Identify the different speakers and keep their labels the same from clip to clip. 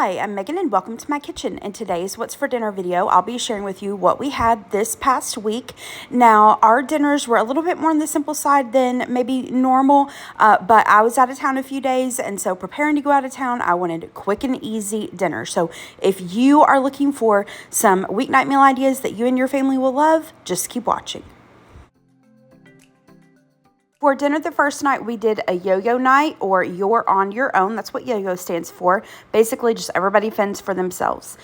Speaker 1: Hi, I'm Megan and welcome to my kitchen. In today's What's for Dinner video, I'll be sharing with you what we had this past week. Now, our dinners were a little bit more on the simple side than maybe normal, but I was out of town a few days, and so preparing to go out of town, I wanted a quick and easy dinner. So if you are looking for some weeknight meal ideas that you and your family will love, just keep watching. For dinner the first night, we did a yo-yo night, or you're on your own. That's what yo-yo stands for. Basically, just everybody fends for themselves.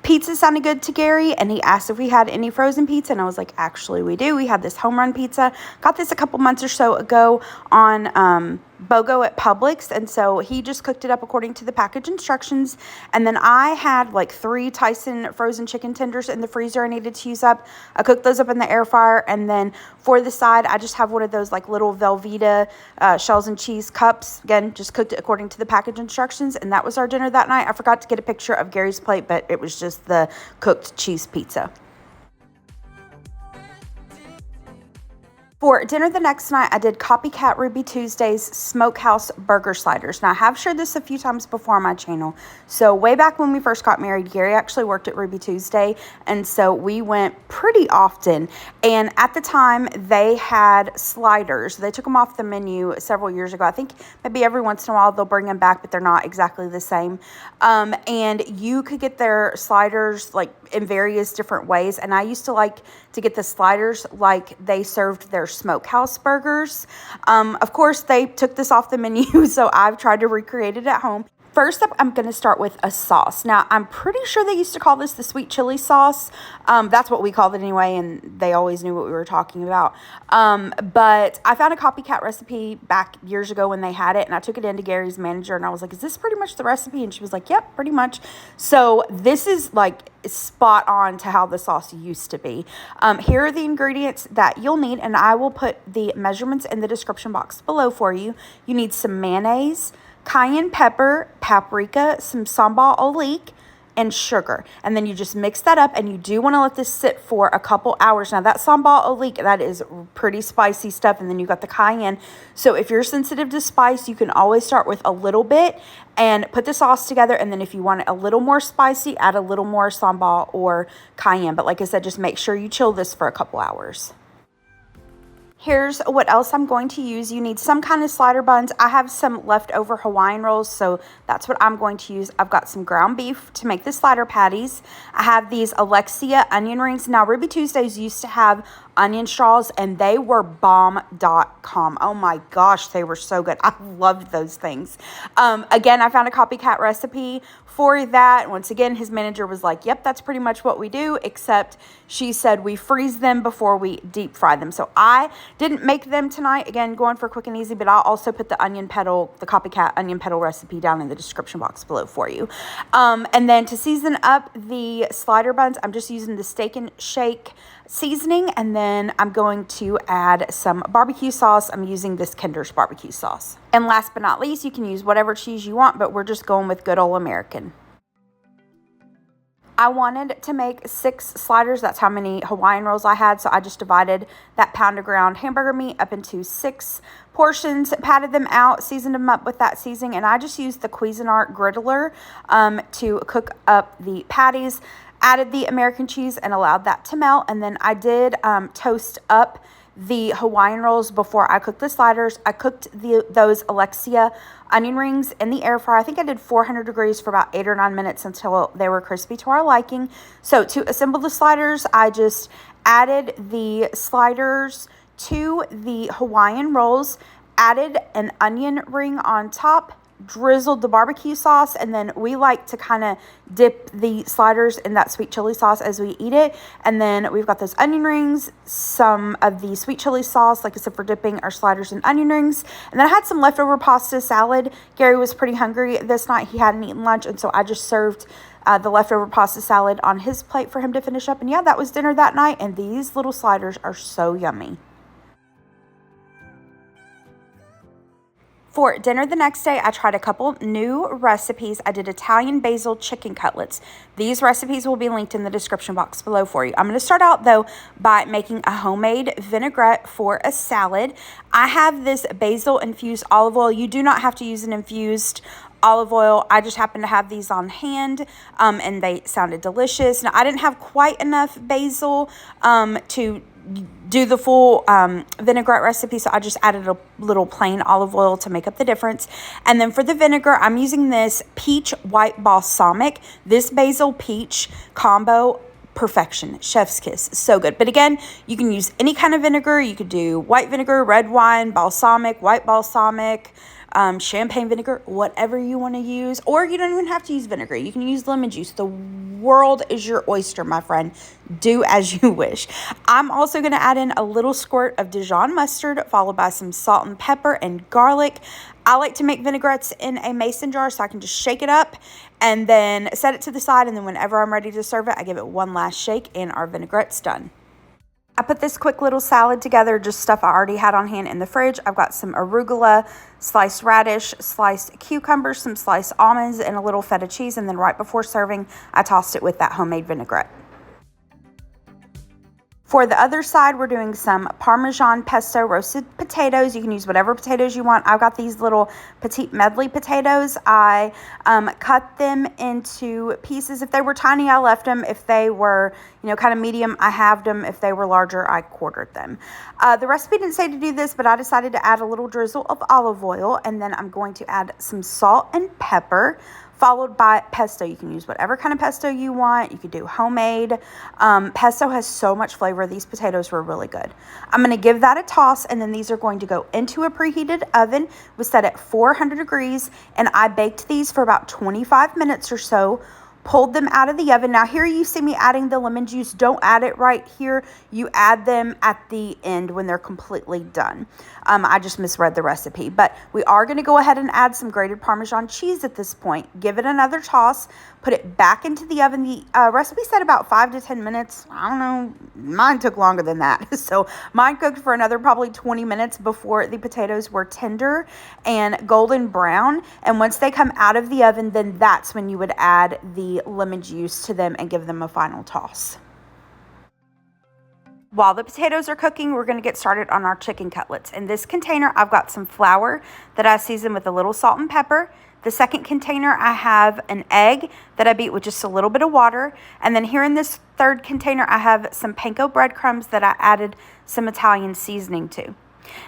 Speaker 1: Pizza sounded good to Gary, and he asked if we had any frozen pizza, and I was like, actually, we do. We had this home run pizza. Got this a couple months or so ago on BOGO at Publix, and so he just cooked it up according to the package instructions. And then I had like 3 Tyson frozen chicken tenders in the freezer I needed to use up. I cooked those up in the air fryer, and then for the side, I just have one of those like little Velveeta shells and cheese cups. Again, just cooked it according to the package instructions, and that was our dinner that night. I forgot to get a picture of Gary's plate, but it was just the cooked cheese pizza. For dinner the next night, I did Copycat Ruby Tuesday's Smokehouse burger sliders. Now, I have shared this a few times before on my channel. So way back when we first got married, Gary actually worked at Ruby Tuesday, and so we went pretty often. And at the time, they had sliders. They took them off the menu several years ago. I think maybe every once in a while they'll bring them back, but they're not exactly the same. And you could get their sliders like in various different ways. And I used to like to get the sliders like they served their Smokehouse burgers. Of course, they took this off the menu, so I've tried to recreate it at home. First up, I'm going to start with a sauce. Now, I'm pretty sure they used to call this the sweet chili sauce. That's what we called it anyway, and they always knew what we were talking about. But I found a Copycat recipe back years ago when they had it, and I took it into Gary's manager, and I was like, is this pretty much the recipe? And she was like, yep, pretty much. So this is like spot on to how the sauce used to be. Here are the ingredients that you'll need, and I will put the measurements in the description box below for you. You need some mayonnaise, cayenne pepper, paprika, some sambal, and sugar. And then you just mix that up, and you do want to let this sit for a couple hours. Now, that sambal, that is pretty spicy stuff, and then you got the cayenne. So if you're sensitive to spice, you can always start with a little bit and put the sauce together, and then if you want it a little more spicy, add a little more sambal or cayenne. But like I said, just make sure you chill this for a couple hours. Here's what else I'm going to use. You need some kind of slider buns. I have some leftover Hawaiian rolls, so that's what I'm going to use. I've got some ground beef to make the slider patties. I have these Alexia onion rings. Now, Ruby Tuesdays used to have onion straws, and they were bomb.com. Oh my gosh, they were so good. I loved those things. Again, I found a Copycat recipe for that. Once again, his manager was like, yep, that's pretty much what we do, except she said we freeze them before we deep fry them. So I didn't make them tonight. Again, going for quick and easy, but I'll also put the Copycat onion petal recipe down in the description box below for you. And then to season up the slider buns, I'm just using the Steak and Shake seasoning, and then I'm going to add some barbecue sauce. I'm using this Kinder's barbecue sauce. And last but not least, you can use whatever cheese you want, but we're just going with good old American. I wanted to make 6 sliders. That's how many Hawaiian rolls I had. So I just divided that pound of ground hamburger meat up into 6 portions, patted them out, seasoned them up with that seasoning, and I just used the Cuisinart griddler to cook up the patties. Added the American cheese and allowed that to melt. And then I did toast up the Hawaiian rolls before I cooked the sliders. I cooked those Alexia onion rings in the air fryer. I think I did 400 degrees for about 8 or 9 minutes until they were crispy to our liking. So to assemble the sliders, I just added the sliders to the Hawaiian rolls, added an onion ring on top, drizzled the barbecue sauce, and then we like to kind of dip the sliders in that sweet chili sauce as we eat it. And then we've got those onion rings, some of the sweet chili sauce, like I said, for dipping our sliders in onion rings. And then I had some leftover pasta salad. Gary was pretty hungry this night. He hadn't eaten lunch, and so I just served the leftover pasta salad on his plate for him to finish up. And yeah, that was dinner that night, and these little sliders are so yummy. For dinner the next day, I tried a couple new recipes. I did Italian basil chicken cutlets. These recipes will be linked in the description box below for you. I'm going to start out, though, by making a homemade vinaigrette for a salad. I have this basil infused olive oil. You do not have to use an infused olive oil. I just happened to have these on hand, and they sounded delicious. Now, I didn't have quite enough basil to do the full vinaigrette recipe, so I just added a little plain olive oil to make up the difference. And then for the vinegar, I'm using this peach white balsamic. This basil peach combo, perfection, chef's kiss, so good. But again, you can use any kind of vinegar. You could do white vinegar, red wine, balsamic, white balsamic, champagne vinegar, whatever you want to use. Or you don't even have to use vinegar. You can use lemon juice. The world is your oyster, my friend. Do as you wish. I'm also going to add in a little squirt of Dijon mustard, followed by some salt and pepper and garlic. I like to make vinaigrettes in a mason jar so I can just shake it up and then set it to the side. And then whenever I'm ready to serve it, I give it one last shake and our vinaigrette's done. I put this quick little salad together, just stuff I already had on hand in the fridge. I've got some arugula, sliced radish, sliced cucumbers, some sliced almonds, and a little feta cheese. And then right before serving, I tossed it with that homemade vinaigrette. For the other side, we're doing some Parmesan pesto roasted potatoes. You can use whatever potatoes you want. I've got these little petite medley potatoes. I cut them into pieces. If they were tiny, I left them. If they were, kind of medium, I halved them. If they were larger, I quartered them. The recipe didn't say to do this, but I decided to add a little drizzle of olive oil, and then I'm going to add some salt and pepper, followed by pesto. You can use whatever kind of pesto you want. You could do homemade. Pesto has so much flavor. These potatoes were really good. I'm going to give that a toss, and then these are going to go into a preheated oven. It was set at 400 degrees, and I baked these for about 25 minutes or so. Pulled them out of the oven. Now here you see me adding the lemon juice. Don't add it right here. You add them at the end when they're completely done. I just misread the recipe, but we are going to go ahead and add some grated Parmesan cheese at this point. Give it another toss. Put it back into the oven. The recipe said about 5 to 10 minutes. I don't know. Mine took longer than that. So mine cooked for another probably 20 minutes before the potatoes were tender and golden brown. And once they come out of the oven, then that's when you would add the lemon juice to them and give them a final toss. While the potatoes are cooking, we're going to get started on our chicken cutlets. In this container, I've got some flour that I season with a little salt and pepper. The second container, I have an egg that I beat with just a little bit of water. And then here in this third container, I have some panko breadcrumbs that I added some Italian seasoning to.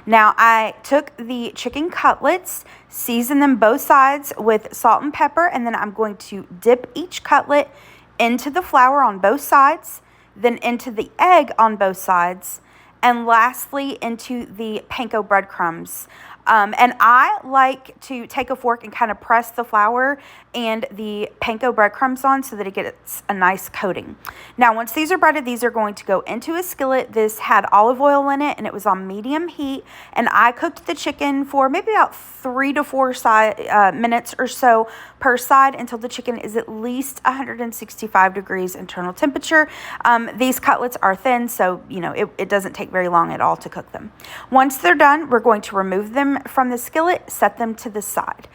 Speaker 1: Now, I took the chicken cutlets, seasoned them both sides with salt and pepper, and then I'm going to dip each cutlet into the flour on both sides, then into the egg on both sides, and lastly into the panko breadcrumbs. And I like to take a fork and kind of press the flour and the panko breadcrumbs on so that it gets a nice coating. Now, once these are breaded, these are going to go into a skillet. This had olive oil in it, and it was on medium heat. And I cooked the chicken for maybe about 3 to 4 minutes or so per side until the chicken is at least 165 degrees internal temperature. These cutlets are thin, so it doesn't take very long at all to cook them. Once they're done, we're going to remove them from the skillet, set them to the side.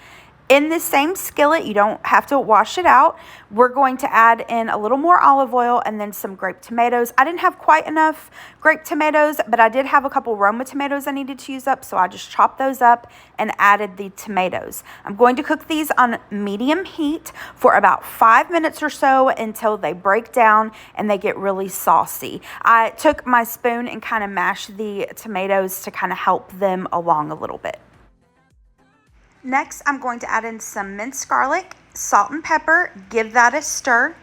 Speaker 1: In this same skillet, you don't have to wash it out. We're going to add in a little more olive oil and then some grape tomatoes. I didn't have quite enough grape tomatoes, but I did have a couple Roma tomatoes I needed to use up, so I just chopped those up and added the tomatoes. I'm going to cook these on medium heat for about 5 minutes or so until they break down and they get really saucy. I took my spoon and kind of mashed the tomatoes to kind of help them along a little bit. Next, I'm going to add in some minced garlic, salt and pepper, give that a stir.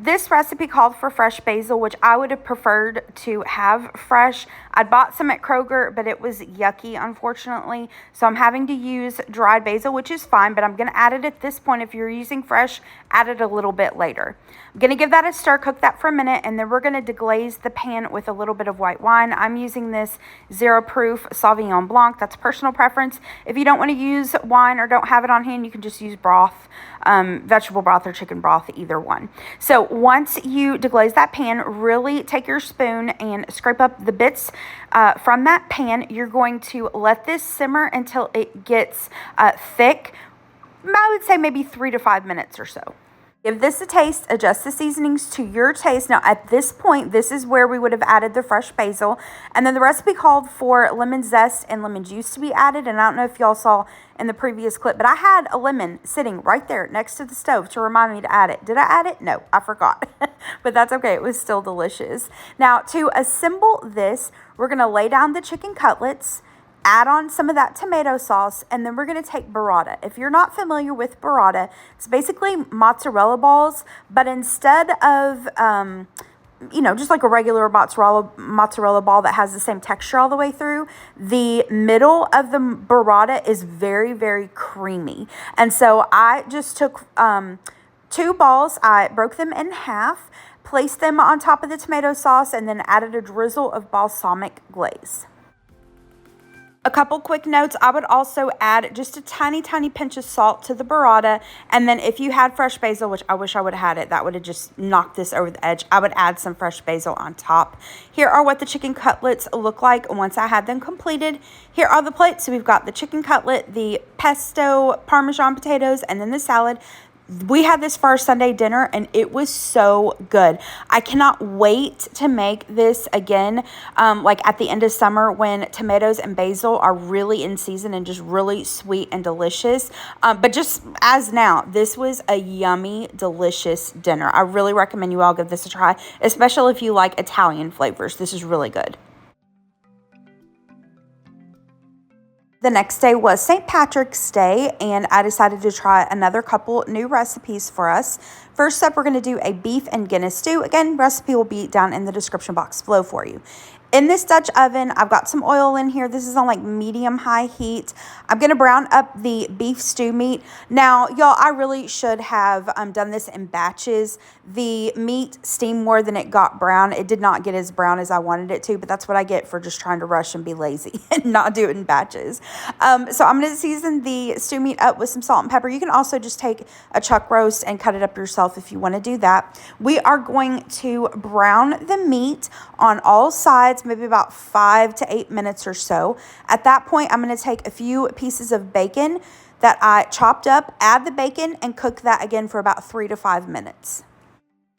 Speaker 1: This recipe called for fresh basil, which I would have preferred to have fresh. I bought some at Kroger, but it was yucky, unfortunately. So I'm having to use dried basil, which is fine, but I'm going to add it at this point. If you're using fresh, add it a little bit later. I'm going to give that a stir, cook that for a minute, and then we're going to deglaze the pan with a little bit of white wine. I'm using this 0 proof Sauvignon Blanc. That's personal preference. If you don't want to use wine or don't have it on hand, you can just use broth, vegetable broth or chicken broth, either one. So once you deglaze that pan, really take your spoon and scrape up the bits from that pan. You're going to let this simmer until it gets thick. I would say maybe 3 to 5 minutes or so. Give this a taste, adjust the seasonings to your taste. Now, at this point, this is where we would have added the fresh basil. And then the recipe called for lemon zest and lemon juice to be added. And I don't know if y'all saw in the previous clip, but I had a lemon sitting right there next to the stove to remind me to add it. Did I add it? No, I forgot. But that's okay. It was still delicious. Now, to assemble this, we're going to lay down the chicken cutlets, add on some of that tomato sauce, and then we're going to take burrata. If you're not familiar with burrata, it's basically mozzarella balls, but instead of, just like a regular mozzarella ball that has the same texture all the way through, the middle of the burrata is very, very creamy. And so I just took 2 balls, I broke them in half, placed them on top of the tomato sauce, and then added a drizzle of balsamic glaze. A couple quick notes, I would also add just a tiny, tiny pinch of salt to the burrata. And then if you had fresh basil, which I wish I would have had it, that would have just knocked this over the edge, I would add some fresh basil on top. Here are what the chicken cutlets look like once I had them completed. Here are the plates. So we've got the chicken cutlet, the pesto, Parmesan potatoes, and then the salad. We had this for our Sunday dinner, and it was so good. I cannot wait to make this again, like at the end of summer when tomatoes and basil are really in season and just really sweet and delicious. But just as now, this was a yummy, delicious dinner. I really recommend you all give this a try, especially if you like Italian flavors. This is really good. The next day was St. Patrick's Day, and I decided to try another couple new recipes for us. First up, we're going to do a beef and Guinness stew. Again, recipe will be down in the description box below for you. In this Dutch oven, I've got some oil in here. This is on like medium-high heat. I'm going to brown up the beef stew meat. Now, y'all, I really should have done this in batches. The meat steamed more than it got brown. It did not get as brown as I wanted it to, but that's what I get for just trying to rush and be lazy and not do it in batches. So I'm going to season the stew meat up with some salt and pepper. You can also just take a chuck roast and cut it up yourself if you want to do that. We are going to brown the meat on all sides, maybe about 5 to 8 minutes or so. At that point, I'm going to take a few pieces of bacon that I chopped up, add the bacon, and cook that again for about 3 to 5 minutes.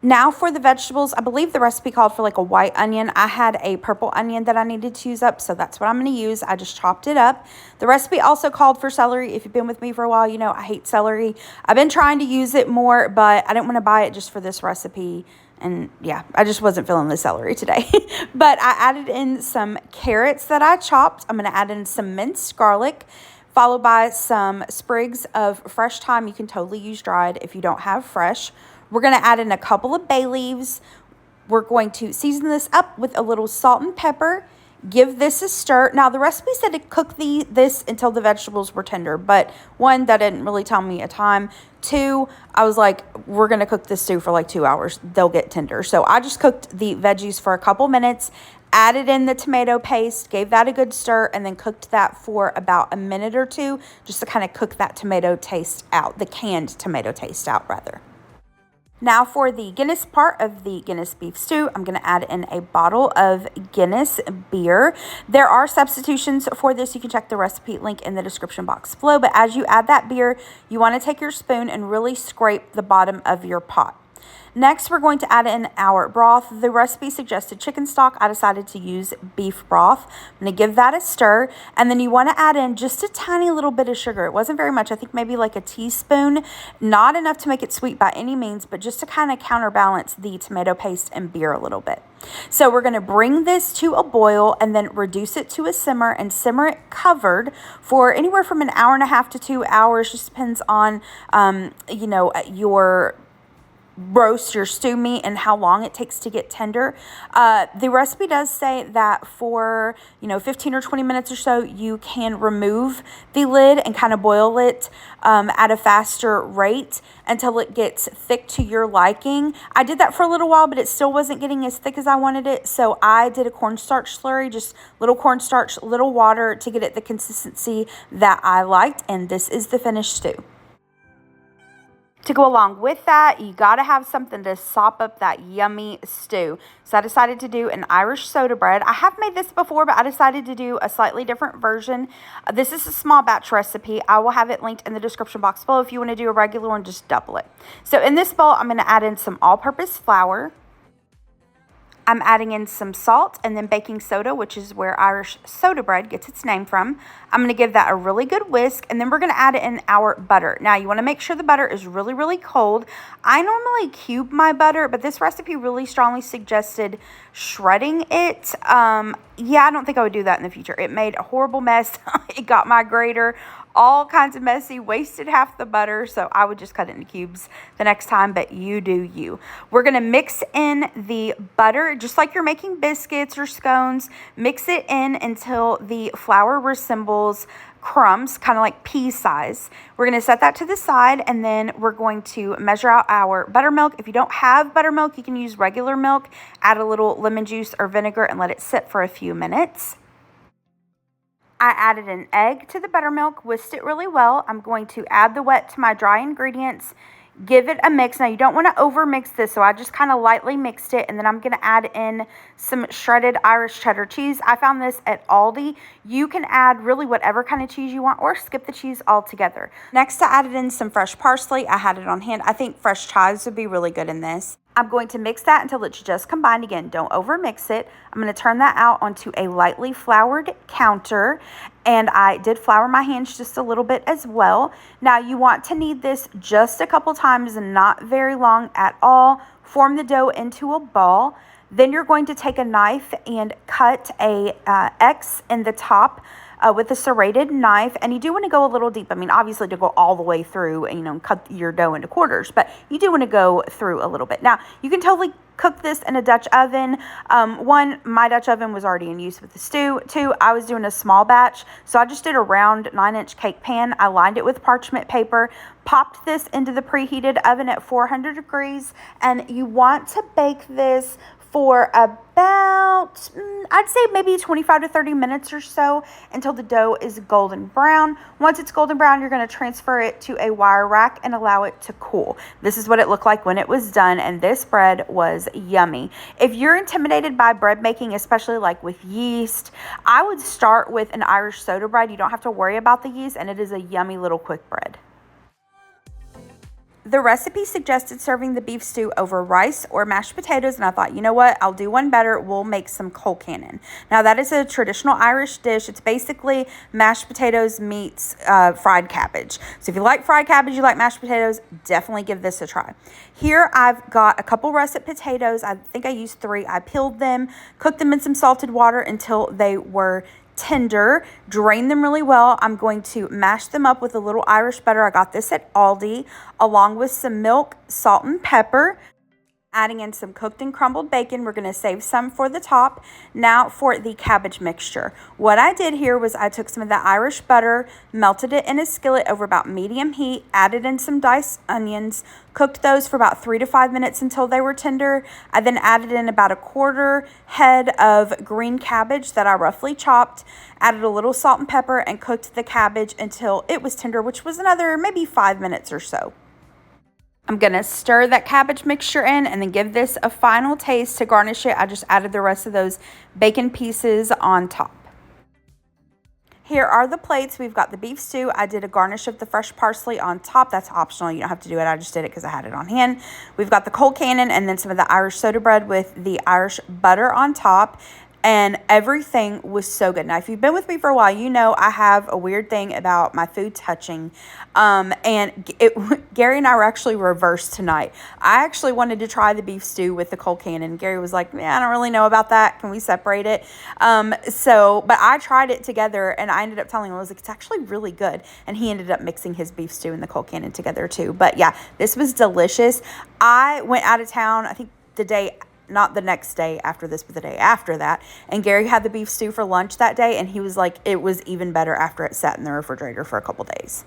Speaker 1: Now for the vegetables, I believe the recipe called for like a white onion. I had a purple onion that I needed to use up, so that's what I'm going to use. I just chopped it up. The recipe also called for celery. If you've been with me for a while, you know I hate celery. I've been trying to use it more, but I didn't want to buy it just for this recipe. And yeah, I just wasn't feeling the celery today. But I added in some carrots that I chopped. I'm going to add in some minced garlic, followed by some sprigs of fresh thyme. You can totally use dried if you don't have fresh. We're going to add in a couple of bay leaves. We're going to season this up with a little salt and pepper. Give this a stir. Now, the recipe said to cook this until the vegetables were tender, but 1, that didn't really tell me a time. 2, I was like, we're going to cook this stew for like 2 hours. They'll get tender. So I just cooked the veggies for a couple minutes, added in the tomato paste, gave that a good stir, and then cooked that for about a minute or 2 just to kind of cook that tomato taste out, the canned tomato taste out, rather. Now for the Guinness part of the Guinness beef stew, I'm going to add in a bottle of Guinness beer. There are substitutions for this. You can check the recipe link in the description box below. But as you add that beer, you want to take your spoon and really scrape the bottom of your pot. Next, we're going to add in our broth. The recipe suggested chicken stock. I decided to use beef broth. I'm going to give that a stir. And then you want to add in just a tiny little bit of sugar. It wasn't very much. I think maybe like a teaspoon. Not enough to make it sweet by any means, but just to kind of counterbalance the tomato paste and beer a little bit. So we're going to bring this to a boil and then reduce it to a simmer and simmer it covered for anywhere from 1.5 to 2 hours. Just depends on, your roast, your stew meat, and how long it takes to get tender. The recipe does say that for 15 or 20 minutes or so you can remove the lid and kind of boil it at a faster rate until it gets thick to your liking. I did that for a little while, but it still wasn't getting as thick as I wanted it, so I did a cornstarch slurry, just little cornstarch, little water to get it the consistency that I liked, and this is the finished stew. To go along with that, you got to have something to sop up that yummy stew. So I decided to do an Irish soda bread. I have made this before, but I decided to do a slightly different version. This is a small batch recipe. I will have it linked in the description box below. If you want to do a regular one, just double it. So in this bowl, I'm going to add in some all-purpose flour. I'm adding in some salt and then baking soda, which is where Irish soda bread gets its name from. I'm going to give that a really good whisk, and then we're going to add in our butter. Now, you want to make sure the butter is really, really cold. I normally cube my butter, but this recipe really strongly suggested shredding it. Yeah, I don't think I would do that in the future. It made a horrible mess. It got my grater all kinds of messy, wasted half the butter, so I would just cut it into cubes the next time, but you do you. We're going to mix in the butter, just like you're making biscuits or scones. Mix it in until the flour resembles crumbs, kind of like pea size. We're going to set that to the side, and then we're going to measure out our buttermilk. If you don't have buttermilk, you can use regular milk. Add a little lemon juice or vinegar and let it sit for a few minutes. I added an egg to the buttermilk, whisked it really well. I'm going to add the wet to my dry ingredients, give it a mix. Now, you don't want to over mix this, so I just kind of lightly mixed it, and then I'm going to add in some shredded Irish cheddar cheese. I found this at Aldi. You can add really whatever kind of cheese you want or skip the cheese altogether. Next, I added in some fresh parsley. I had it on hand. I think fresh chives would be really good in this. I'm going to mix that until it's just combined. Again, don't over mix it. I'm going to turn that out onto a lightly floured counter, and I did flour my hands just a little bit as well. Now, you want to knead this just a couple times and not very long at all. Form the dough into a ball. Then you're going to take a knife and cut a X in the top with a serrated knife, and you do want to go a little deep. I mean, obviously to go all the way through and, cut your dough into quarters, but you do want to go through a little bit. Now, you can totally cook this in a Dutch oven. One, my Dutch oven was already in use with the stew. Two, I was doing a small batch, so I just did a round 9-inch cake pan. I lined it with parchment paper, popped this into the preheated oven at 400 degrees, and you want to bake this for about, I'd say maybe 25 to 30 minutes or so until the dough is golden brown. Once it's golden brown, you're going to transfer it to a wire rack and allow it to cool. This is what it looked like when it was done, and this bread was yummy. If you're intimidated by bread making, especially like with yeast, I would start with an Irish soda bread. You don't have to worry about the yeast, and it is a yummy little quick bread. The recipe suggested serving the beef stew over rice or mashed potatoes, and I thought, you know what, I'll do one better. We'll make some colcannon. Now, that is a traditional Irish dish. It's basically mashed potatoes meets fried cabbage. So if you like fried cabbage, you like mashed potatoes, definitely give this a try. Here, I've got a couple russet potatoes. I think I used 3. I peeled them, cooked them in some salted water until they were tender, drain them really well. I'm going to mash them up with a little Irish butter. I got this at Aldi, along with some milk, salt, and pepper. Adding in some cooked and crumbled bacon. We're going to save some for the top. Now for the cabbage mixture. What I did here was I took some of that Irish butter, melted it in a skillet over about medium heat, added in some diced onions, cooked those for about 3 to 5 minutes until they were tender. I then added in about a quarter head of green cabbage that I roughly chopped, added a little salt and pepper, and cooked the cabbage until it was tender, which was another maybe 5 minutes or so. I'm going to stir that cabbage mixture in and then give this a final taste. To garnish it, I just added the rest of those bacon pieces on top. Here are the plates. We've got the beef stew. I did a garnish of the fresh parsley on top. That's optional. You don't have to do it. I just did it because I had it on hand. We've got the colcannon and then some of the Irish soda bread with the Irish butter on top. And everything was so good. Now, if you've been with me for a while, you know I have a weird thing about my food touching. Gary and I were actually reversed tonight. I actually wanted to try the beef stew with the colcannon. Gary was like, I don't really know about that. Can we separate it? But I tried it together, and I ended up telling him, I was like, it's actually really good. And he ended up mixing his beef stew and the colcannon together too. But yeah, this was delicious. I went out of town, I think not the next day after this, but the day after that. And Gary had the beef stew for lunch that day, and he was like, it was even better after it sat in the refrigerator for a couple days.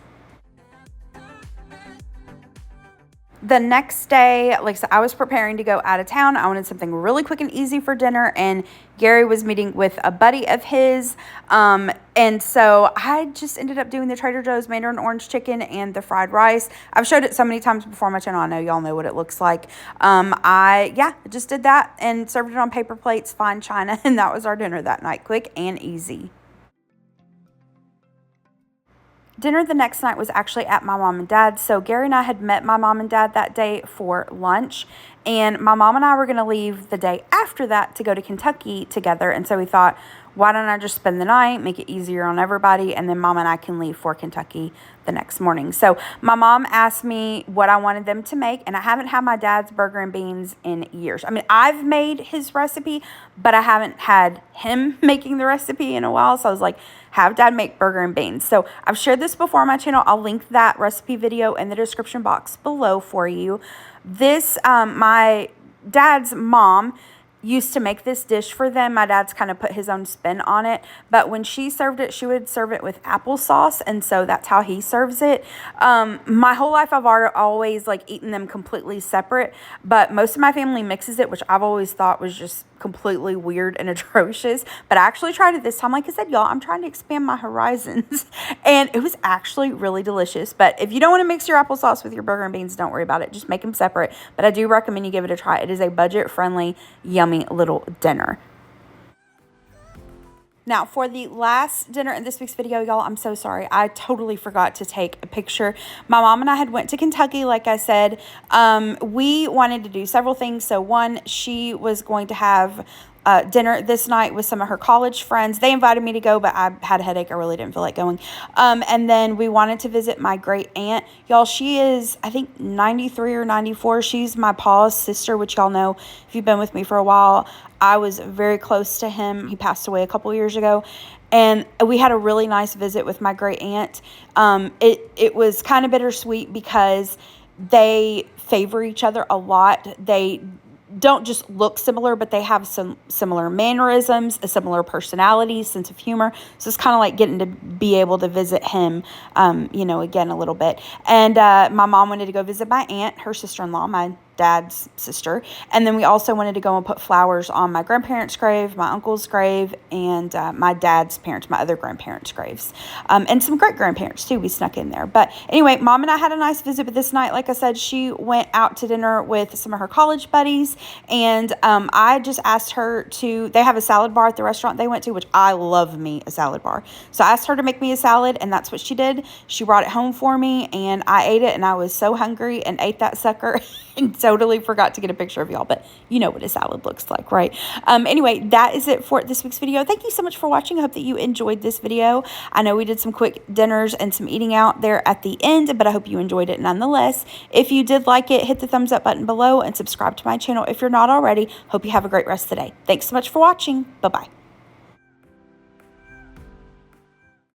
Speaker 1: The next day, like I said, I was preparing to go out of town. I wanted something really quick and easy for dinner, and Gary was meeting with a buddy of his. And so I just ended up doing the Trader Joe's Mandarin orange chicken and the fried rice. I've showed it so many times before on my channel. I know y'all know what it looks like. I just did that and served it on paper plates, fine china, and that was our dinner that night. Quick and easy. Dinner the next night was actually at my mom and dad's. So Gary and I had met my mom and dad that day for lunch. And my mom and I were going to leave the day after that to go to Kentucky together. And so we thought, why don't I just spend the night, make it easier on everybody, and then mom and I can leave for Kentucky the next morning. So my mom asked me what I wanted them to make, and I haven't had my dad's burger and beans in years. I mean, I've made his recipe, but I haven't had him making the recipe in a while. So I was like, have dad make burger and beans. So I've shared this before on my channel. I'll link that recipe video in the description box below for you. This, my dad's mom used to make this dish for them. My dad's kind of put his own spin on it, but when she served it, she would serve it with applesauce, and so that's how he serves it. My whole life I've always like eaten them completely separate, but most of my family mixes it, which I've always thought was just completely weird and atrocious. But I actually tried it this time. Like I said, y'all, I'm trying to expand my horizons, and it was actually really delicious. But if you don't want to mix your applesauce with your burger and beans, don't worry about it. Just make them separate. But I do recommend you give it a try. It is a budget-friendly, yummy little dinner. Now, for the last dinner in this week's video, y'all, I'm so sorry. I totally forgot to take a picture. My mom and I had went to Kentucky, like I said. We wanted to do several things. So, one, she was going to have dinner this night with some of her college friends. They invited me to go, but I had a headache. I really didn't feel like going. And then we wanted to visit my great aunt. Y'all, she is, I think, 93 or 94. She's my pa's sister, which y'all know if you've been with me for a while. I was very close to him. He passed away a couple years ago. And we had a really nice visit with my great aunt. It was kind of bittersweet because they favor each other a lot. They don't just look similar, but they have some similar mannerisms, a similar personality, sense of humor. So it's kind of like getting to be able to visit him, again a little bit. And my mom wanted to go visit my aunt, her sister-in-law, my dad's sister. And then we also wanted to go and put flowers on my grandparents' grave, my uncle's grave, and my dad's parents, my other grandparents' graves. And some great-grandparents, too, we snuck in there. But anyway, mom and I had a nice visit. But this night, like I said, she went out to dinner with some of her college buddies. And I just asked her to, they have a salad bar at the restaurant they went to, which I love me a salad bar. So I asked her to make me a salad, and that's what she did. She brought it home for me, and I ate it, and I was so hungry and ate that sucker. And totally forgot to get a picture of y'all, but you know what a salad looks like, right? Anyway, that is it for this week's video. Thank you so much for watching. I hope that you enjoyed this video. I know we did some quick dinners and some eating out there at the end, but I hope you enjoyed it nonetheless. If you did like it, hit the thumbs up button below and subscribe to my channel if you're not already. Hope you have a great rest of the day. Thanks so much for watching. Bye-bye.